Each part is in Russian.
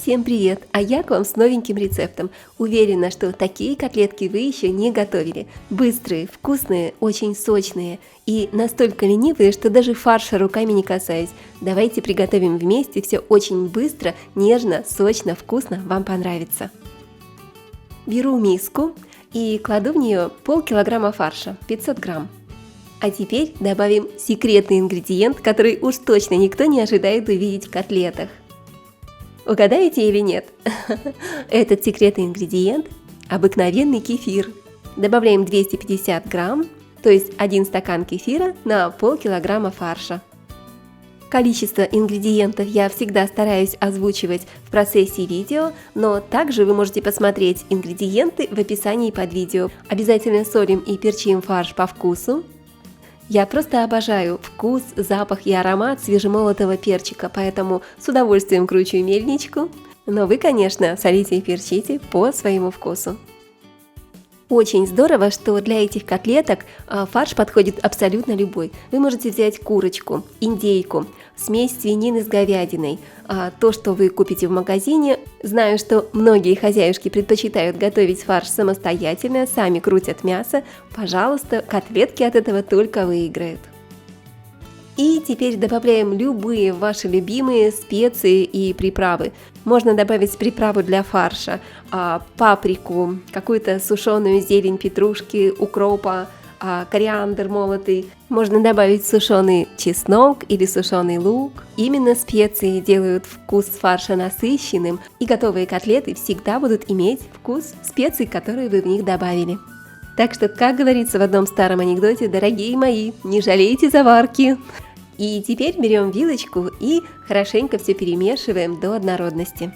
Всем привет! А я к вам с новеньким рецептом. Уверена, что такие котлетки вы еще не готовили. Быстрые, вкусные, очень сочные и настолько ленивые, что даже фарша руками не касаюсь. Давайте приготовим вместе, все очень быстро, нежно, сочно, вкусно, вам понравится. Беру миску и кладу в нее полкилограмма фарша, 500 грамм. А теперь добавим секретный ингредиент, который уж точно никто не ожидает увидеть в котлетах. Угадаете или нет? Этот секретный ингредиент – обыкновенный кефир. Добавляем 250 грамм, то есть 1 стакан кефира на полкилограмма фарша. Количество ингредиентов я всегда стараюсь озвучивать в процессе видео, но также вы можете посмотреть ингредиенты в описании под видео. Обязательно солим и перчим фарш по вкусу. Я просто обожаю вкус, запах и аромат свежемолотого перчика, поэтому с удовольствием кручу мельничку. Но вы, конечно, солите и перчите по своему вкусу. Очень здорово, что для этих котлеток фарш подходит абсолютно любой. Вы можете взять курочку, индейку, смесь свинины с говядиной. То, что вы купите в магазине, знаю, что многие хозяюшки предпочитают готовить фарш самостоятельно, сами крутят мясо. Пожалуйста, котлетки от этого только выиграют. И теперь добавляем любые ваши любимые специи и приправы. Можно добавить приправу для фарша, паприку, какую-то сушеную зелень петрушки, укропа, кориандр молотый. Можно добавить сушеный чеснок или сушеный лук. Именно специи делают вкус фарша насыщенным, и готовые котлеты всегда будут иметь вкус специй, которые вы в них добавили. Так что, как говорится в одном старом анекдоте, дорогие мои, не жалейте заварки. И теперь берем вилочку и хорошенько все перемешиваем до однородности.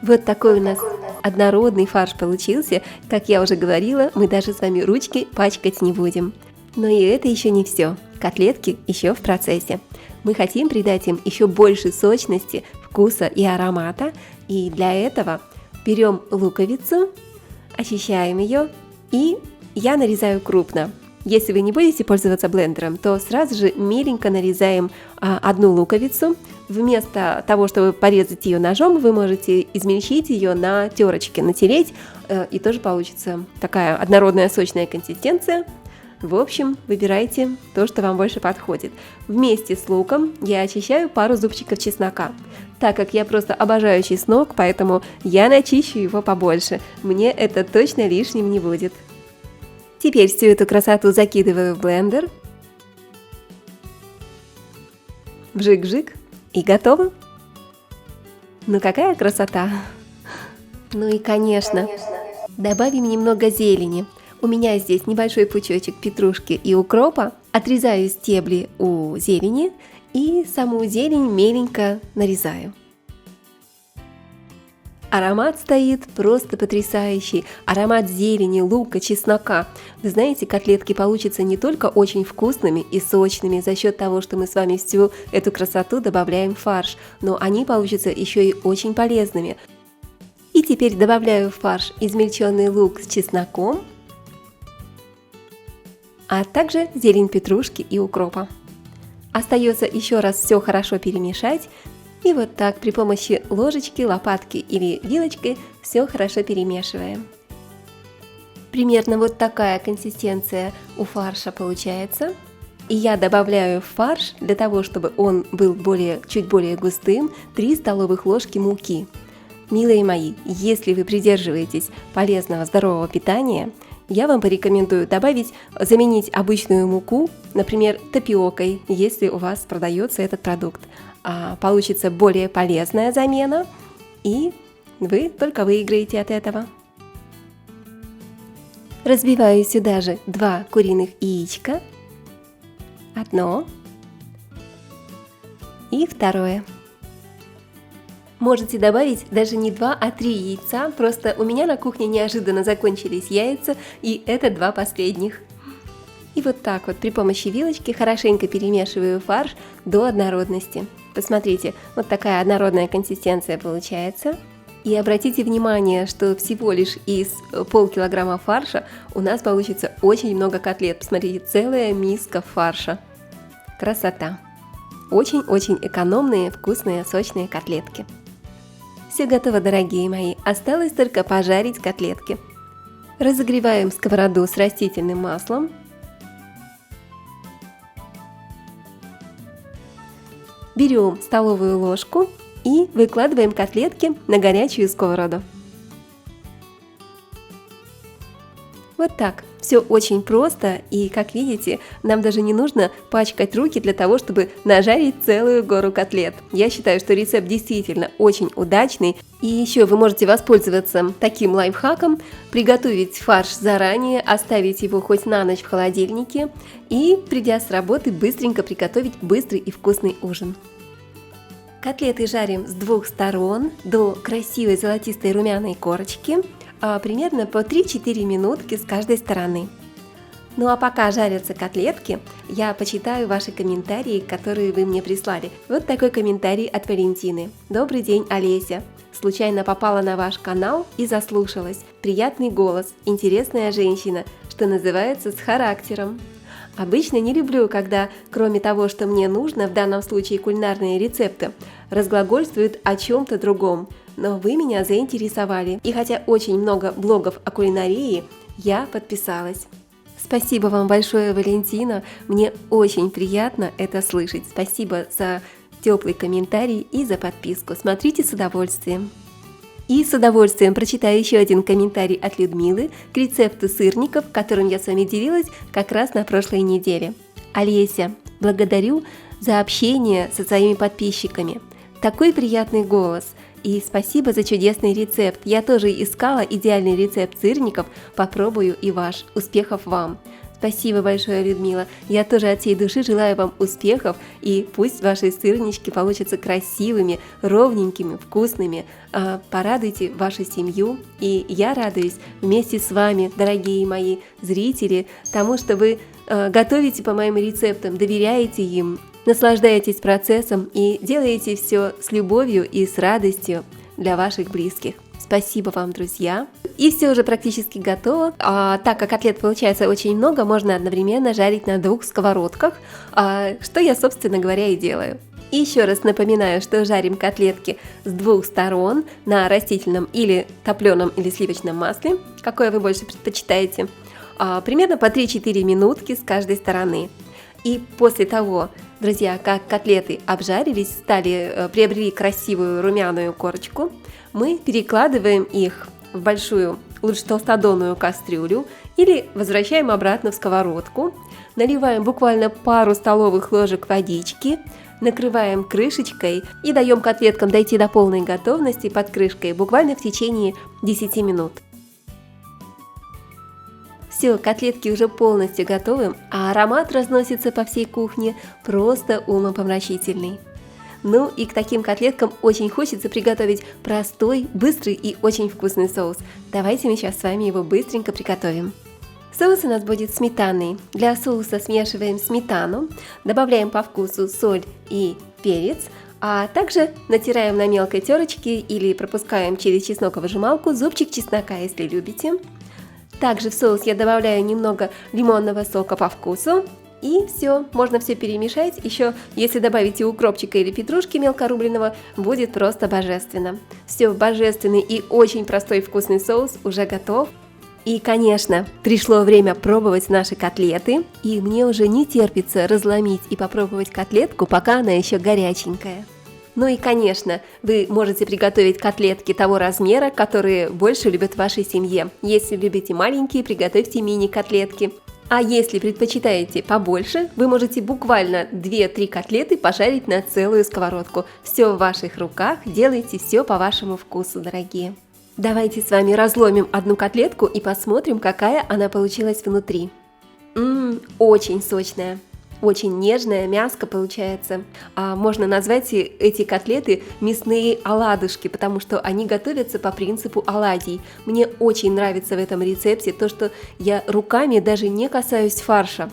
Вот такой у нас однородный фарш получился. Как я уже говорила, мы даже с вами ручки пачкать не будем. Но и это еще не все. Котлетки еще в процессе. Мы хотим придать им еще больше сочности, вкуса и аромата. И для этого берем луковицу, очищаем ее, и я нарезаю крупно. Если вы не будете пользоваться блендером, то сразу же меленько нарезаем одну луковицу. Вместо того, чтобы порезать ее ножом, вы можете измельчить ее на терочке, натереть, и тоже получится такая однородная сочная консистенция. В общем, выбирайте то, что вам больше подходит. Вместе с луком я очищаю пару зубчиков чеснока. Так как я просто обожаю чеснок, поэтому я начищу его побольше. Мне это точно лишним не будет. Теперь всю эту красоту закидываю в блендер. Вжик-вжик, и готово. Ну какая красота! Ну и конечно, добавим немного зелени. У меня здесь небольшой пучочек петрушки и укропа. Отрезаю стебли у зелени и саму зелень меленько нарезаю. Аромат стоит просто потрясающий. Аромат зелени, лука, чеснока. Вы знаете, котлетки получатся не только очень вкусными и сочными за счет того, что мы с вами всю эту красоту добавляем в фарш, но они получатся еще и очень полезными. И теперь добавляю в фарш измельченный лук с чесноком, а также зелень петрушки и укропа. Остается еще раз все хорошо перемешать. И вот так при помощи ложечки, лопатки или вилочки все хорошо перемешиваем. Примерно вот такая консистенция у фарша получается. И я добавляю в фарш, для того чтобы он был чуть более густым, 3 столовых ложки муки. Милые мои, если вы придерживаетесь полезного здорового питания, я вам порекомендую заменить обычную муку, например, тапиокой, если у вас продается этот продукт. Получится более полезная замена, и вы только выиграете от этого. Разбиваю сюда же 2 куриных яичка, одно и второе. Можете добавить даже не 2, а 3 яйца, просто у меня на кухне неожиданно закончились яйца, и это 2 последних. И вот так вот при помощи вилочки хорошенько перемешиваю фарш до однородности. Посмотрите, вот такая однородная консистенция получается. И обратите внимание, что всего лишь из полкилограмма фарша у нас получится очень много котлет. Посмотрите, целая миска фарша. Красота! Очень-очень экономные, вкусные, сочные котлетки. Все готово, дорогие мои, осталось только пожарить котлетки. Разогреваем сковороду с растительным маслом. Берем столовую ложку и выкладываем котлетки на горячую сковороду. Вот так. Все очень просто, и, как видите, нам даже не нужно пачкать руки для того, чтобы нажарить целую гору котлет. Я считаю, что рецепт действительно очень удачный. И еще вы можете воспользоваться таким лайфхаком, приготовить фарш заранее, оставить его хоть на ночь в холодильнике и, придя с работы, быстренько приготовить быстрый и вкусный ужин. Котлеты жарим с двух сторон до красивой золотистой румяной корочки, примерно по 3-4 минутки с каждой стороны. Ну а пока жарятся котлетки, я почитаю ваши комментарии, которые вы мне прислали. Вот такой комментарий от Валентины. Добрый день, Олеся. Случайно попала на ваш канал и заслушалась. Приятный голос, интересная женщина, что называется, с характером. Обычно не люблю, когда, кроме того, что мне нужно, в данном случае кулинарные рецепты, разглагольствуют о чем-то другом. Но вы меня заинтересовали, и хотя очень много блогов о кулинарии, я подписалась. Спасибо вам большое, Валентина, мне очень приятно это слышать. Спасибо за теплый комментарий и за подписку. Смотрите с удовольствием. И с удовольствием прочитаю еще один комментарий от Людмилы к рецепту сырников, которым я с вами делилась как раз на прошлой неделе. Олеся, благодарю за общение со своими подписчиками. Такой приятный голос. И спасибо за чудесный рецепт. Я тоже искала идеальный рецепт сырников. Попробую и ваш. Успехов вам! Спасибо большое, Людмила. Я тоже от всей души желаю вам успехов, и пусть ваши сырнички получатся красивыми, ровненькими, вкусными. Порадуйте вашу семью, и я радуюсь вместе с вами, дорогие мои зрители, тому, что вы готовите по моим рецептам, доверяете им, наслаждаетесь процессом и делаете все с любовью и с радостью для ваших близких. Спасибо вам, друзья! И все уже практически готово. Так как котлет получается очень много, можно одновременно жарить на 2 сковородках, что я, собственно говоря, и делаю. И еще раз напоминаю, что жарим котлетки с 2 сторон на растительном или топленом или сливочном масле, какое вы больше предпочитаете, примерно по 3-4 минутки с каждой стороны. И после того, друзья, как котлеты обжарились, приобрели красивую румяную корочку, мы перекладываем их в большую, лучше толстодонную кастрюлю или возвращаем обратно в сковородку, наливаем буквально пару столовых ложек водички, накрываем крышечкой и даем котлеткам дойти до полной готовности под крышкой буквально в течение 10 минут. Все, котлетки уже полностью готовы, а аромат разносится по всей кухне просто умопомрачительный. Ну и к таким котлеткам очень хочется приготовить простой, быстрый и очень вкусный соус. Давайте мы сейчас с вами его быстренько приготовим. Соус у нас будет сметанный. Для соуса смешиваем сметану, добавляем по вкусу соль и перец, а также натираем на мелкой терочке или пропускаем через чесноковыжималку зубчик чеснока, если любите. Также в соус я добавляю немного лимонного сока по вкусу. И все, можно все перемешать. Еще, если добавите укропчика или петрушки мелкорубленного, будет просто божественно. Все, божественный и очень простой вкусный соус уже готов. И, конечно, пришло время пробовать наши котлеты. И мне уже не терпится разломить и попробовать котлетку, пока она еще горяченькая. Ну и, конечно, вы можете приготовить котлетки того размера, которые больше любят в вашей семье. Если любите маленькие, приготовьте мини-котлетки. А если предпочитаете побольше, вы можете буквально 2-3 котлеты пожарить на целую сковородку. Все в ваших руках, делайте все по вашему вкусу, дорогие. Давайте с вами разломим одну котлетку и посмотрим, какая она получилась внутри. Очень сочная. Очень нежное мяско получается. Можно назвать эти котлеты мясные оладушки, потому что они готовятся по принципу оладий. Мне очень нравится в этом рецепте то, что я руками даже не касаюсь фарша.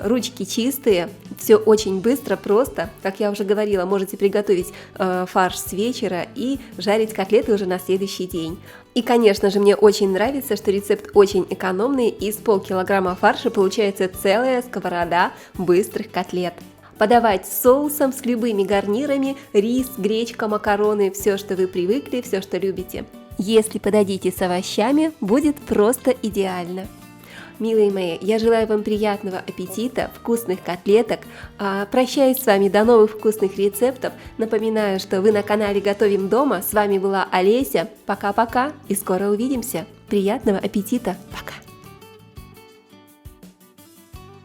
Ручки чистые, все очень быстро, просто. Как я уже говорила, можете приготовить фарш с вечера и жарить котлеты уже на следующий день. И, конечно же, мне очень нравится, что рецепт очень экономный, и с полкилограмма фарша получается целая сковорода быстрых котлет. подавать с соусом, с любыми гарнирами, рис, гречка, макароны, все, что вы привыкли, все, что любите. Если подадите с овощами, будет просто идеально. Милые мои, я желаю вам приятного аппетита, вкусных котлеток. Прощаюсь с вами до новых вкусных рецептов. Напоминаю, что вы на канале Готовим дома. С вами была Олеся. Пока-пока и скоро увидимся. Приятного аппетита. Пока.